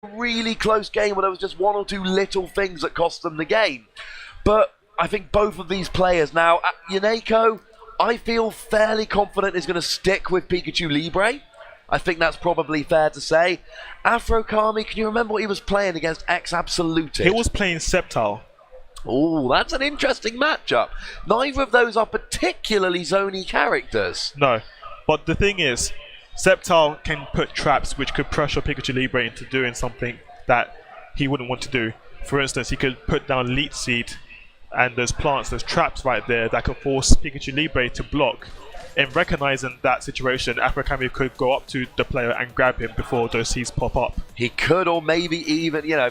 really close game where there was just one or two little things that cost them the game. But I think both of these players now, Yuneko, I feel fairly confident is going to stick with Pikachu Libre. I think that's probably fair to say. AfroKami, can you remember what he was playing against X-Absoluted? He was playing Sceptile. Oh, that's an interesting matchup. Neither of those are particularly zony characters. No, but the thing is, Sceptile can put traps which could pressure Pikachu Libre into doing something that he wouldn't want to do. For instance, he could put down Leech Seed and those plants, those traps right there that could force Pikachu Libre to block. In recognizing that situation, AfroKami could go up to the player and grab him before those seeds pop up. He could, or maybe even, I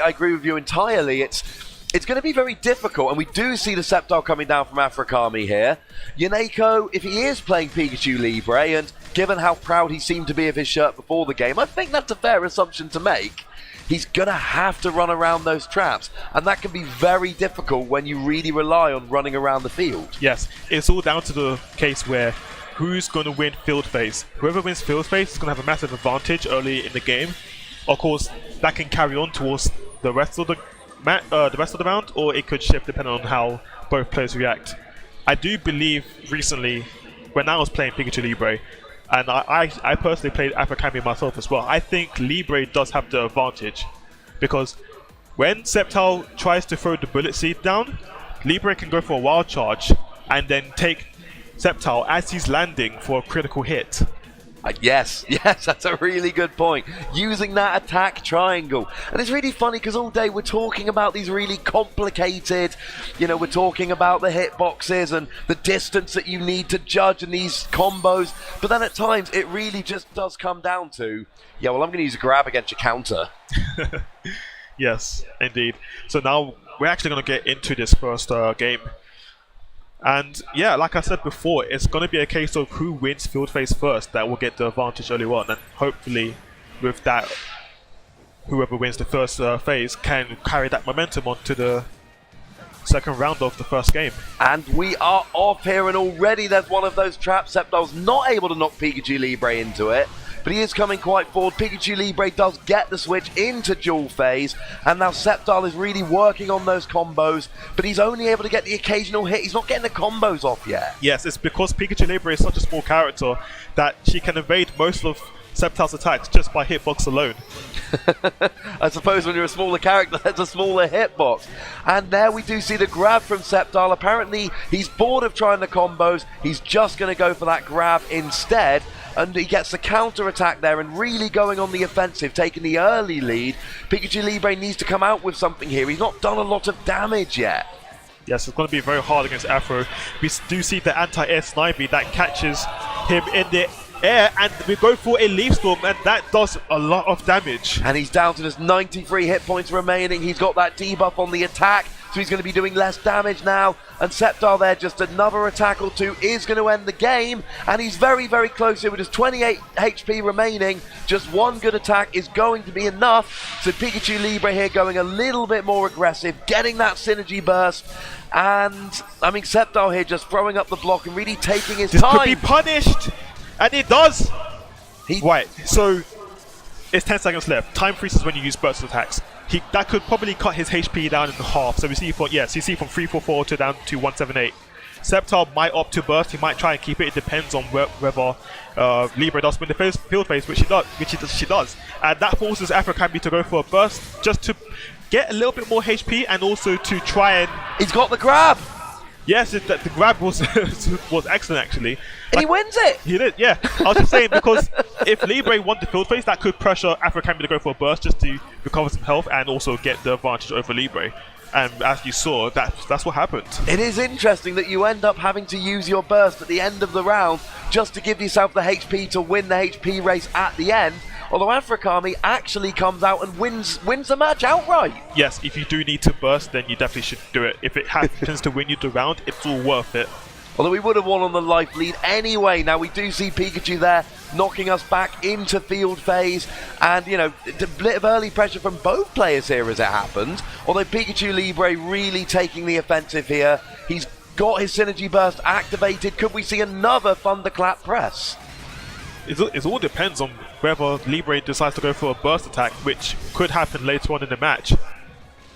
agree with you entirely. It's going to be very difficult, and we do see the Sceptile coming down from AfroKami here. Yuneko, if he is playing Pikachu Libre, and given how proud he seemed to be of his shirt before the game, I think that's a fair assumption to make. He's going to have to run around those traps, and that can be very difficult when you really rely on running around the field. Yes, it's all down to the case where who's going to win field phase. Whoever wins field phase is going to have a massive advantage early in the game. Of course, that can carry on towards the rest of the round, or it could shift depending on how both players react. I do believe recently, when I was playing Pikachu Libre, and I personally played AfroKami myself as well, I think Libre does have the advantage, because when Sceptile tries to throw the Bullet Seed down, Libre can go for a Wild Charge and then take Sceptile as he's landing for a critical hit. Yes, that's a really good point. Using that attack triangle. And it's really funny because all day we're talking about these really complicated, we're talking about the hitboxes and the distance that you need to judge and these combos. But then at times it really just does come down to, I'm going to use a grab against your counter. Yes, indeed. So now we're actually going to get into this first game. And yeah, like I said before, it's going to be a case of who wins field phase first that will get the advantage early on, and hopefully with that, whoever wins the first phase can carry that momentum onto the second round of the first game. And we are off here, and already there's one of those traps. Sceptile's not able to knock Pikachu Libre into it, but he is coming quite forward. Pikachu Libre does get the switch into dual phase, and now Sceptile is really working on those combos, but he's only able to get the occasional hit. He's not getting the combos off yet. Yes, it's because Pikachu Libre is such a small character that she can evade most of Sceptile's attacks just by hitbox alone. I suppose when you're a smaller character, there's a smaller hitbox. And there we do see the grab from Sceptile. Apparently, he's bored of trying the combos. He's just going to go for that grab instead. And he gets the counter attack there and really going on the offensive, taking the early lead. Pikachu Libre needs to come out with something here. He's not done a lot of damage yet. Yes, it's going to be very hard against Afro. We do see the anti-air snipey that catches him in the air, and we go for a Leaf Storm, and that does a lot of damage. And he's down to just 93 hit points remaining. He's got that debuff on the attack, so he's going to be doing less damage now. And Sceptile there, just another attack or two is going to end the game. And he's very, very close here with just 28 HP remaining. Just one good attack is going to be enough. So Pikachu Libre here going a little bit more aggressive, getting that synergy burst. And, Sceptile here just throwing up the block and really taking his time. This could be punished! And it does! Right, so it's 10 seconds left. Time freezes when you use burst attacks. That could probably cut his HP down in half. So we see from 344 to down to 178. Sceptile might opt to burst. He might try and keep it. It depends on whether Libre does win the field phase, which she does. And that forces AfroKami to go for a burst just to get a little bit more HP and also to try and... He's got the grab! Yes, the grab was was excellent actually. And he wins it! He did, yeah. I was just saying, because if Libre won the field phase, that could pressure AfroKami to go for a burst just to recover some health and also get the advantage over Libre. And as you saw, that's what happened. It is interesting that you end up having to use your burst at the end of the round just to give yourself the HP to win the HP race at the end. Although AfroKami actually comes out and wins the match outright. Yes, if you do need to burst, then you definitely should do it. If it happens to win you the round, it's all worth it. Although we would have won on the life lead anyway. Now we do see Pikachu there knocking us back into field phase. And, a bit of early pressure from both players here as it happened. Although Pikachu Libre really taking the offensive here. He's got his Synergy Burst activated. Could we see another Thunderclap press? It all depends on whether Libre decides to go for a burst attack, which could happen later on in the match.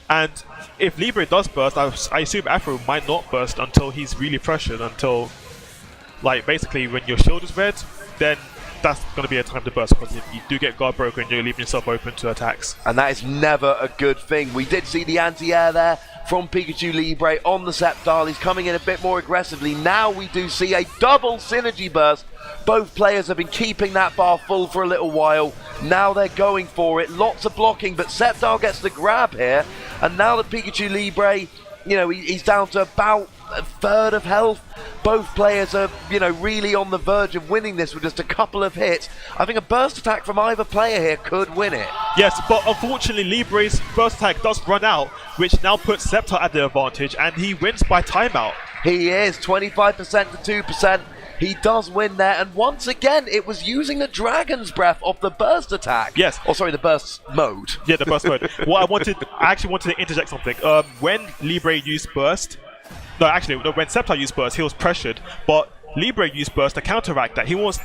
And if Libre does burst, I assume Afro might not burst until he's really pressured, until, like, basically when your shield is red, then that's going to be a time to burst, because if you do get guard broken, you're leaving yourself open to attacks. And that is never a good thing. We did see the anti-air there from Pikachu Libre on the Sceptile. He's coming in a bit more aggressively. Now we do see a double synergy burst. Both players have been keeping that bar full for a little while. Now they're going for it. Lots of blocking, but Sceptile gets the grab here. And now that Pikachu Libre, you know, he's down to about a third of health. Both players are, you know, really on the verge of winning this with just a couple of hits. I think a burst attack from either player here could win it. Yes, but unfortunately Libre's burst attack does run out, which now puts Sceptile at the advantage, and he wins by timeout. He is 25% to 2%. He does win there, and once again, it was using the Dragon's Breath of the burst attack. Yes. Oh, sorry, the burst mode. Yeah, the burst mode. I actually wanted to interject something. When Libre used burst, when Sceptile used burst, he was pressured, but Libre used burst to counteract that. He wants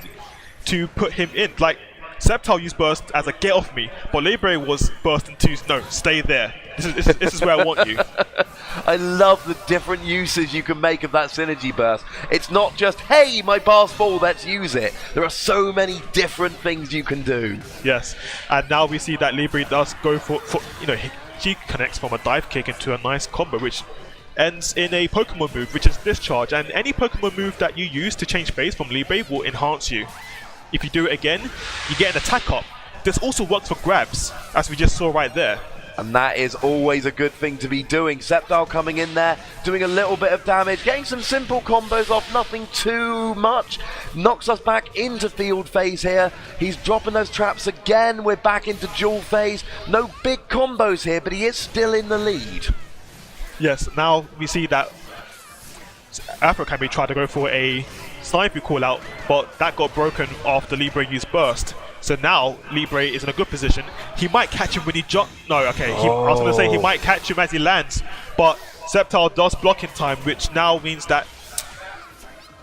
to put him in. Like, Sceptile used burst as a get off me, but Libre was bursting to, no, stay there. This is where I want you. I love the different uses you can make of that synergy burst. It's not just, hey, my bar's full, let's use it. There are so many different things you can do. Yes, and now we see that Libre does go for you know, she connects from a dive kick into a nice combo, which ends in a Pokemon move, which is Discharge, and any Pokemon move that you use to change phase from Libre will enhance you. If you do it again, you get an attack up. This also works for grabs, as we just saw right there. And that is always a good thing to be doing. Sceptile coming in there, doing a little bit of damage, getting some simple combos off, nothing too much. Knocks us back into field phase here. He's dropping those traps again. We're back into dual phase. No big combos here, but he is still in the lead. Yes, now we see that AfroKami tried to go for a sniper call out, but that got broken after Libre used burst. So now Libre is in a good position. He might catch him when he jump. No, okay. I was going to say he might catch him as he lands, but Sceptile does block in time, which now means that,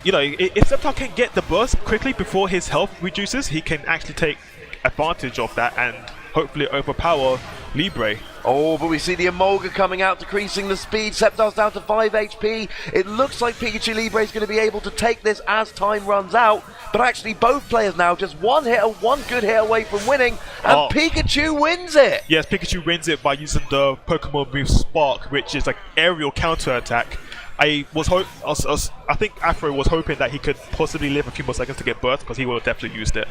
you know, if Sceptile can get the burst quickly before his health reduces, he can actually take advantage of that and hopefully overpower Libre. Oh, but we see the Emolga coming out, decreasing the speed. Sceptile's down to 5 HP. It looks like Pikachu Libre is going to be able to take this as time runs out. But actually, both players now just one good hit away from winning, and Pikachu wins it. Yes, Pikachu wins it by using the Pokemon move Spark, which is like aerial counter attack. I think Afro was hoping that he could possibly live a few more seconds to get burst, because he would have definitely used it.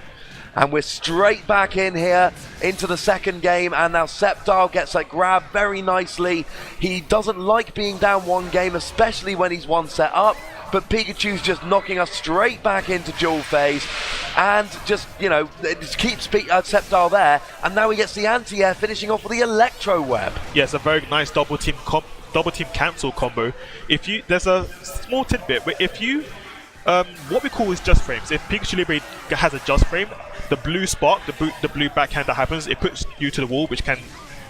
And we're straight back in here into the second game, and now Sceptile gets a grab very nicely. He doesn't like being down one game, especially when he's one set up, but Pikachu's just knocking us straight back into dual phase, and just, you know, just keeps Sceptile there, and now he gets the anti-air, finishing off with the Electro Web. Yes, a very nice double team cancel combo. There's a small tidbit, but if you what we call is just frames. If Pikachu Libre has a just frame, the blue spark, the blue backhand that happens, it puts you to the wall, which can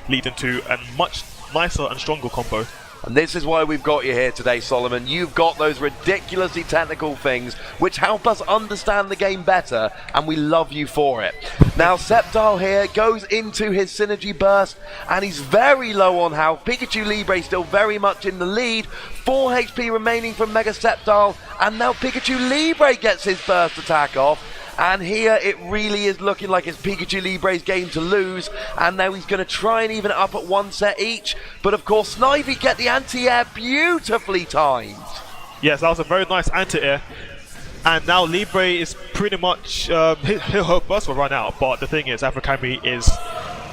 lead into a much nicer and stronger combo. And this is why we've got you here today, Solomon. You've got those ridiculously technical things which help us understand the game better, and we love you for it. Now, Sceptile here goes into his Synergy Burst, and he's very low on health. Pikachu Libre still very much in the lead. 4 HP remaining from Mega Sceptile, and now Pikachu Libre gets his burst attack off. And here it really is looking like it's Pikachu Libre's game to lose, and now he's going to try and even it up at 1 set each. But of course, Snivy get the anti-air beautifully timed. Yes, that was a very nice anti-air. And now Libre is pretty much, her burst will run out, but the thing is, AfroKami is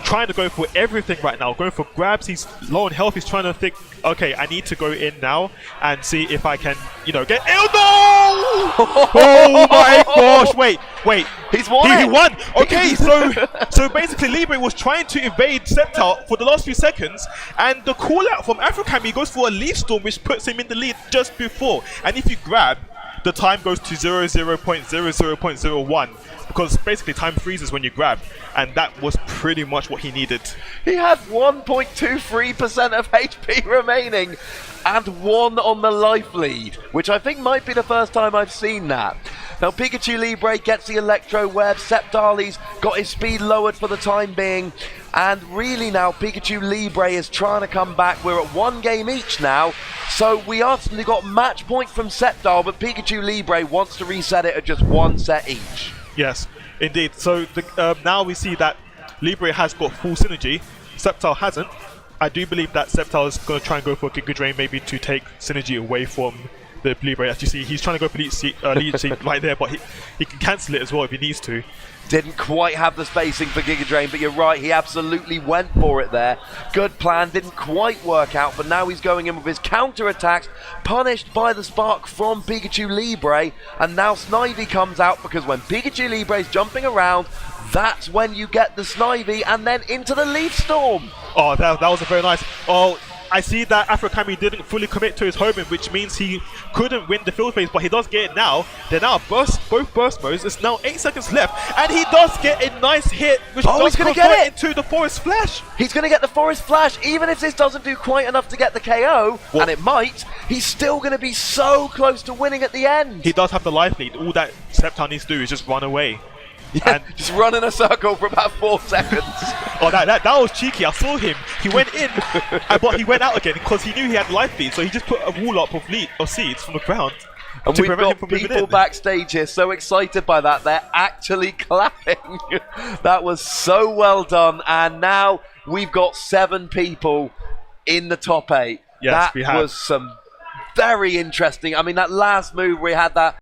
trying to go for everything right now, going for grabs. He's low on health. He's trying to think, okay, I need to go in now and see if I can, you know, get... Oh, no! Oh my gosh! Wait. He's won. He won. Okay, so basically Libre was trying to evade Sceptile for the last few seconds, and the call out from AfroKami goes for a Leaf Storm, which puts him in the lead just before. And if you grab, the time goes to 0.01, because basically time freezes when you grab, and that was pretty much what he needed. He had 1.23% of HP remaining and 1 on the life lead, which I think might be the first time I've seen that. Now Pikachu Libre gets the Electro Web. Sceptile's got his speed lowered for the time being. And really now Pikachu Libre is trying to come back. We're at 1 game each now. So we actually got match point from Sceptile, but Pikachu Libre wants to reset it at just 1 set each. Yes, indeed. So now we see that Libre has got full synergy. Sceptile hasn't. I do believe that Sceptile is going to try and go for a Giga Drain, maybe to take synergy away from the Libre. As you see, he's trying to go for lead seed right there, but he can cancel it as well if he needs to. Didn't quite have the spacing for Giga Drain, but you're right, he absolutely went for it there. Good plan, didn't quite work out, but now he's going in with his counter attacks, punished by the spark from Pikachu Libre, and now Snivy comes out because when Pikachu Libre is jumping around, that's when you get the Snivy and then into the Leaf Storm. Oh, that was a very nice. Oh, I see that AfroKami didn't fully commit to his homing, which means he couldn't win the field phase, but he does get it now. They're now both burst modes. It's now 8 seconds left, and he does get a nice hit, which does he's gonna convert get it into the Forest Flash. He's going to get the Forest Flash, even if this doesn't do quite enough to get the KO, Well, and it might, he's still going to be so close to winning at the end. He does have the life lead. All that Sceptile needs to do is just run away. Yeah, just run in a circle for about 4 seconds. Oh, that was cheeky. I saw him. He went in, but he went out again because he knew he had life lead. So he just put a wall up of seeds from the ground. And we've got people backstage here so excited by that. They're actually clapping. That was so well done. And now we've got 7 people in the top 8. Yes, that was some very interesting. I mean, that last move we had that